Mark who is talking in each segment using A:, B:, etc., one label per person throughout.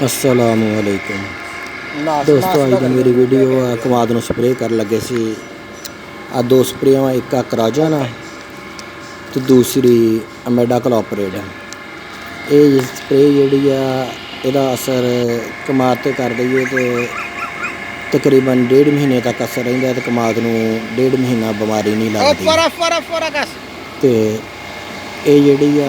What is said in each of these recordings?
A: असलामुअलैकुम दोस्तों, अज की मेरी वीडियो आ कमाद में स्प्रे कर लगे सी। आ दो स्प्रेआं, एक आ कराजन तो दूसरी अमेडा क्लोपरेट। ये स्प्रे जी आ असर कमाद पर कर दईए तो तकरीबन 1.5 महीने तक असर रहिंदा तो कमाद नूं 1.5 महीना बीमारी नहीं लगती। तो ये जी आ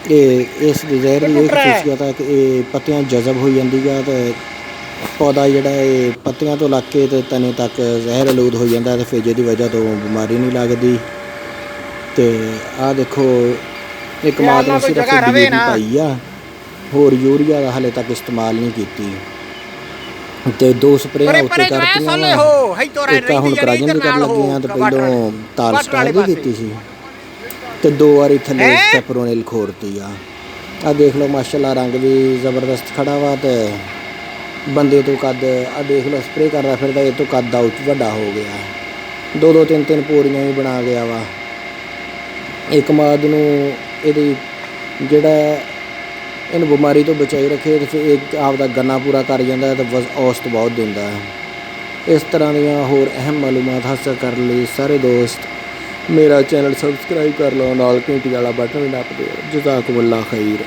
A: इस जहर की यही खसूसियत है कि ये पत्तियां जज़ब हो जाती है तो पौधा जोड़ा है पत्तियां तो लग के तो तने तक जहर आलूद हो जाता है तो फिर जिहदी वजह तो बीमारी नहीं लगती। तो आ देखो एक कमाद में सिर्फ DAP पाई आ, होर यूरिया का हाले तक इस्तेमाल नहीं की। तो दो स्प्रेआं उत्ते करतियां वा, एक हुण कराजन भी कर लगे हैं तो पहलों ताल स्टार भी की सी तो 2 बारी थले कैपरोनिल खोरती आ देख लो माशाल्लाह रंग भी ज़बरदस्त खड़ा वा तो बंदे तो कद आ देख लो स्प्रे करदा फिरदा ये तो कद वड्डा हो गया, 2-2 3-3 पोरियां भी बना गया वा। ये कमाद नूं इहदी जिहड़ा इहनूं बीमारी तो बचाई रखे तो फिर एक आपदा गन्ना पूरा कर जाता है तो औसत बहुत दिंदा है। इस तरह दीयां होर अहम मालूमात हासिल करने लई सारे दोस्त मेरा चैनल सबसक्राइब कर लो, नाल घंटी वाला बटन भी नप दो। जज़ाकुमुल्लाह खैर।